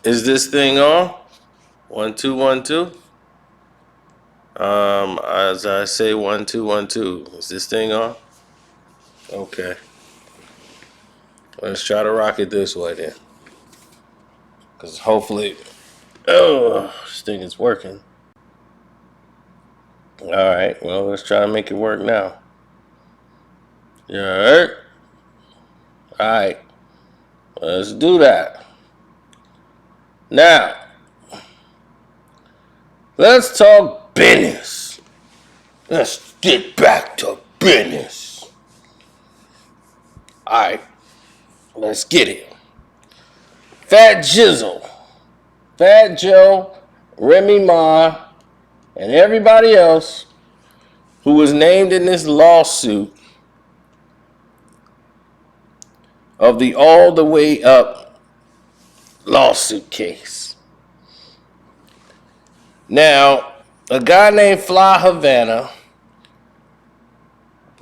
Is this thing on? 1 2 1 2. As I say, 1 2 1 2. Is this thing on? Okay. Let's try to rock it this way then. Cause hopefully, this thing is working. All right. Well, let's try to make it work now. You alright? All right. Let's do that. Now, let's talk business. Let's get back to business. All right. Let's get it. Fat Jizzle, Fat Joe, Remy Ma, and everybody else who was named in this lawsuit of the All the Way Up lawsuit case. Now, a guy named Fly Havana,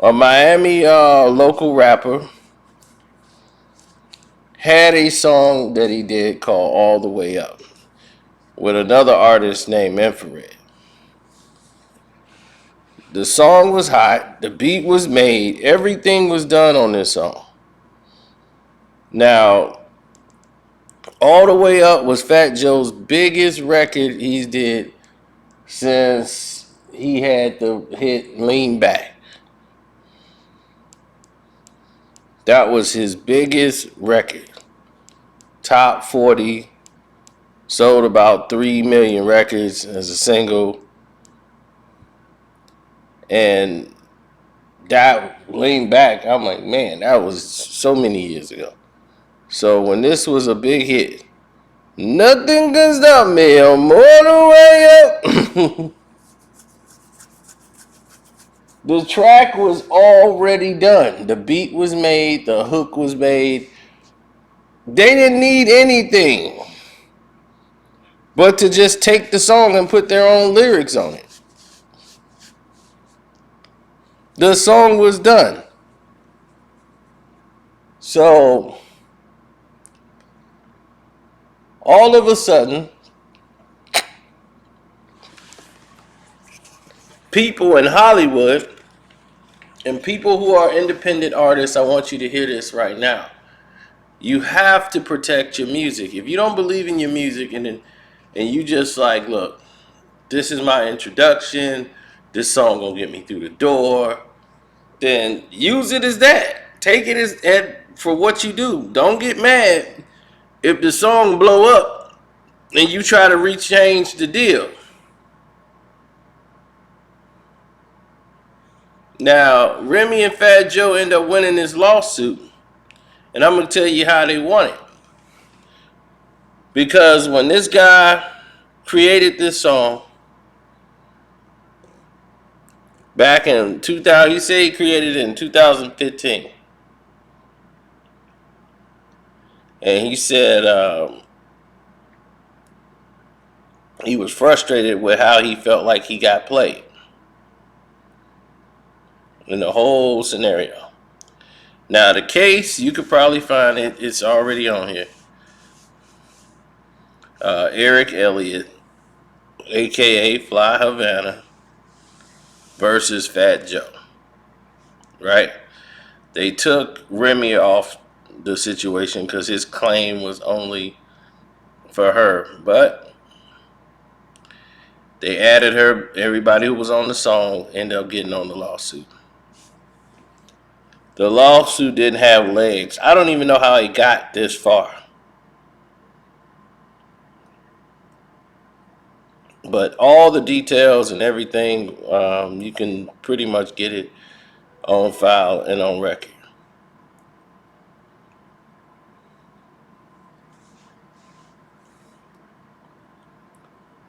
a Miami local rapper, had a song that he did called All the Way Up with another artist named Infrared. The song was hot, the beat was made, everything was done on this song. Now, All the Way Up was Fat Joe's biggest record he's did since he had the hit Lean Back. That was his biggest record. Top 40, sold about 3 million records as a single. And that Lean Back, I'm like, man, that was so many years ago. So when this was a big hit, nothing can stop me, I'm all the way up. The track was already done. The beat was made, the hook was made. They didn't need anything but to just take the song and put their own lyrics on it. The song was done. So, all of a sudden, people in Hollywood and people who are independent artists, I want you to hear this right now. You have to protect your music. If you don't believe in your music and you just like, look, this is my introduction, this song gonna get me through the door, then use it as that. Take it as for what you do. Don't get mad if the song blow up and you try to rechange the deal. Now, Remy and Fat Joe end up winning this lawsuit, and I'm gonna tell you how they won it. Because when this guy created this song back in 2000, he said he created it in 2015. And he said he was frustrated with how he felt like he got played in the whole scenario. Now, the case, you could probably find it. It's already on here. Eric Elliott, a.k.a. Fly Havana, versus Fat Joe. Right? They took Remy off the situation because his claim was only for her. But they added her. Everybody who was on the song ended up getting on the lawsuit. The lawsuit didn't have legs. I don't even know how it got this far. But all the details and everything, you can pretty much get it on file and on record.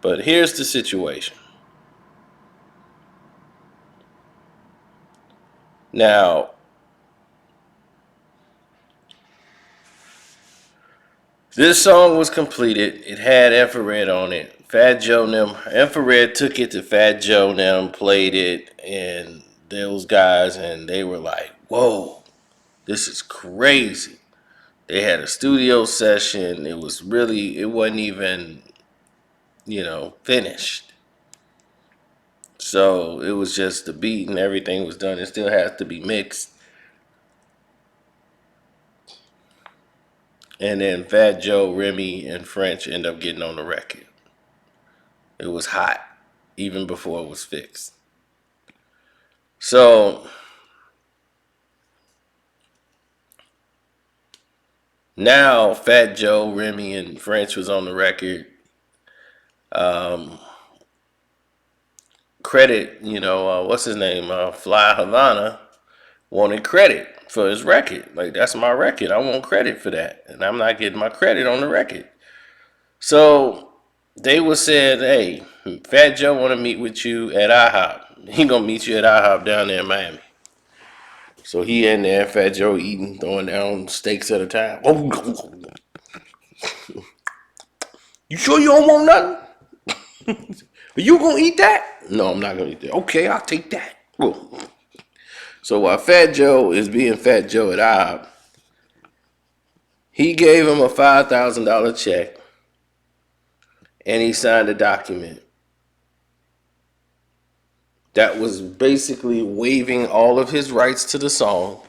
But here's the situation. Now, this song was completed. It had Infrared on it. Fat Joe and them, Infrared took it to Fat Joe and them, played it, and those guys, and they were like, whoa, this is crazy. They had a studio session. It wasn't even, finished. So it was just the beat and everything was done. It still has to be mixed. And then Fat Joe, Remy, and French end up getting on the record. It was hot, even before it was fixed. So now Fat Joe, Remy, and French was on the record. Um, Credit, what's his name? Fly Havana wanted credit for his record. Like, that's my record. I want credit for that. And I'm not getting my credit on the record. So they was said, hey, Fat Joe want to meet with you at IHOP. He gonna meet you at IHOP down there in Miami. So he in there, Fat Joe eating, throwing down steaks at a time. Oh, you sure you don't want nothing? Are you gonna eat that? No, I'm not gonna eat that. Okay, I'll take that. Whoa. So while Fat Joe is being Fat Joe at IHOP, he gave him a $5,000 check and he signed a document that was basically waiving all of his rights to the song,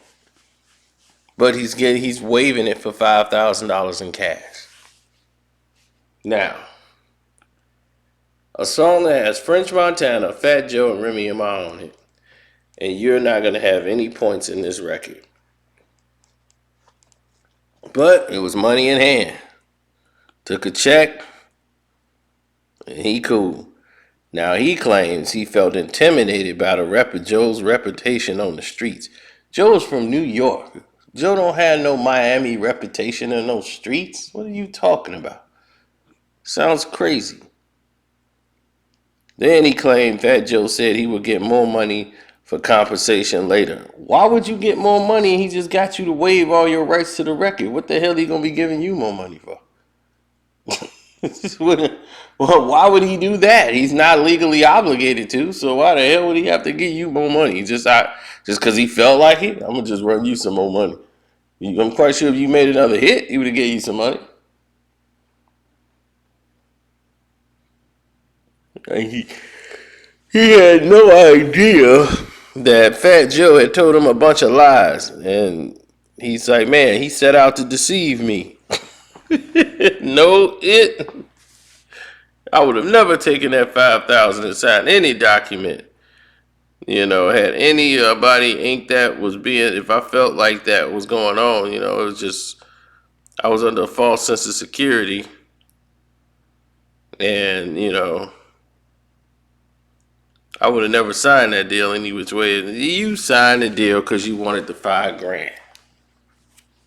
but he's waiving it for $5,000 in cash. Now, a song that has French Montana, Fat Joe, and Remy Ma on it, and you're not gonna have any points in this record. But it was money in hand. Took a check, and he cool. Now he claims he felt intimidated by Joe's reputation on the streets. Joe's from New York. Joe don't have no Miami reputation in those streets. What are you talking about? Sounds crazy. Then he claimed Fat Joe said he would get more money for compensation later. Why would you get more money? He just got you to waive all your rights to the record. What the hell he gonna be giving you more money for? Well, why would he do that? He's not legally obligated to. So why the hell would he have to give you more money? Just because he felt like it? I'm gonna just run you some more money. I'm quite sure if you made another hit, he would have gave you some money. And he had no idea that Fat Joe had told him a bunch of lies, and he's like, man, he set out to deceive me. No, I would have never taken that 5,000 and signed any document. Had anybody ink that was being, if I felt like that was going on, it was just, I was under a false sense of security. And, I would have never signed that deal any which way. You signed the deal because you wanted the $5,000.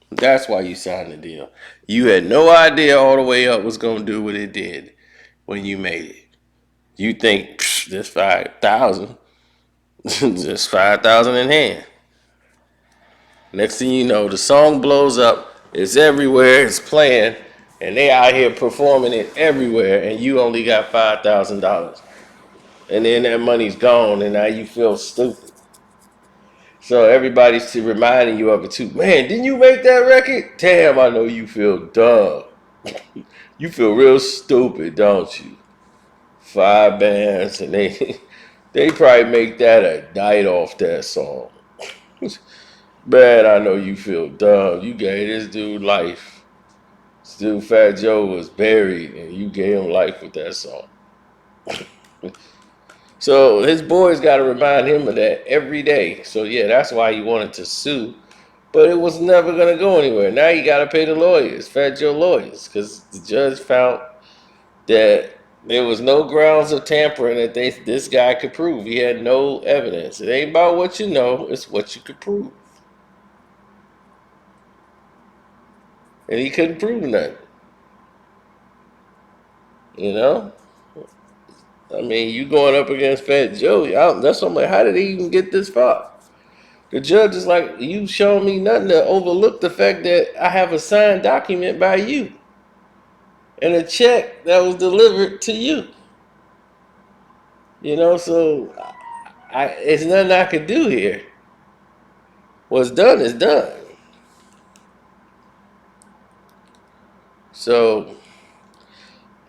That's why you signed the deal. You had no idea all the way up was going to do what it did when you made it. You think, this 5,000, just 5,000 in hand. Next thing you know, the song blows up. It's everywhere. It's playing. And they out here performing it everywhere. And you only got $5,000. And then that money's gone. And now you feel stupid. So everybody's reminding you of it too. Man, didn't you make that record? Damn, I know you feel dumb. You feel real stupid, don't you? 5 bands. And they probably make that a night off that song. Man, I know you feel dumb. You gave this dude life. This dude, Fat Joe, was buried, and you gave him life with that song. So his boys got to remind him of that every day. So yeah, that's why he wanted to sue. But it was never going to go anywhere. Now you got to pay the lawyers, Fat Joe lawyers, because the judge found that there was no grounds of tampering that this guy could prove. He had no evidence. It ain't about what you know, it's what you could prove. And he couldn't prove nothing. You know? I mean, you going up against Fat Joe. That's what I'm like, how did he even get this far? The judge is like, you showing me nothing to overlook the fact that I have a signed document by you. And a check that was delivered to you. So it's nothing I could do here. What's done is done. So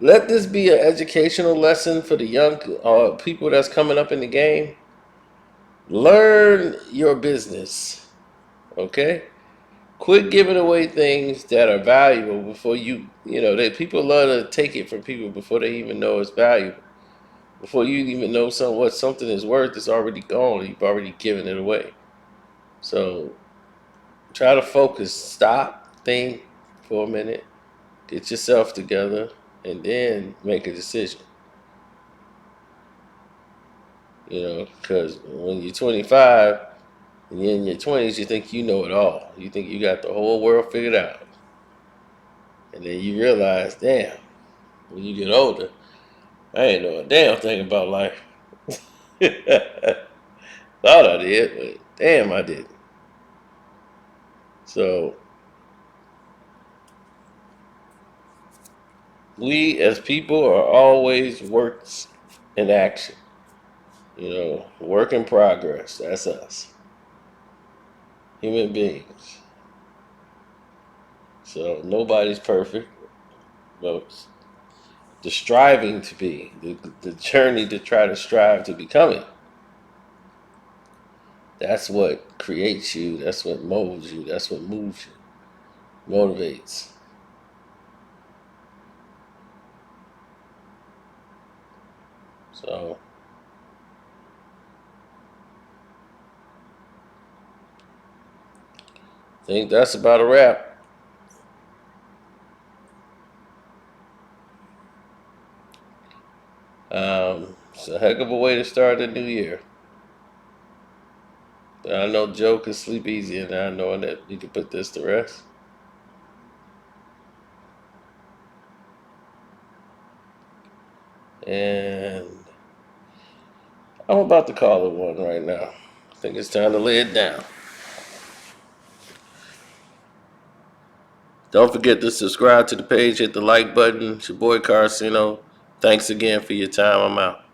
let this be an educational lesson for the young people that's coming up in the game. Learn your business, okay? Quit giving away things that are valuable before that people love to take it from people before they even know it's valuable. Before you even know what something is worth, it's already gone. You've already given it away. So try to focus. Stop, think for a minute, get yourself together, and then make a decision. Because when you're 25 and you're in your 20s, you think you know it all. You think you got the whole world figured out. And then you realize, damn, when you get older, I ain't know a damn thing about life. Thought I did, but damn, I didn't. So we as people are always works in action. Work in progress. That's us, human beings. So nobody's perfect, but the striving to be, the journey to try to strive to become it. That's what creates you. That's what molds you. That's what moves you, motivates. So I think that's about a wrap. It's a heck of a way to start the new year. But I know Joe can sleep easier now knowing that he can put this to rest. And I'm about to call it one right now. I think it's time to lay it down. Don't forget to subscribe to the page, hit the like button. It's your boy Carcino. Thanks again for your time. I'm out.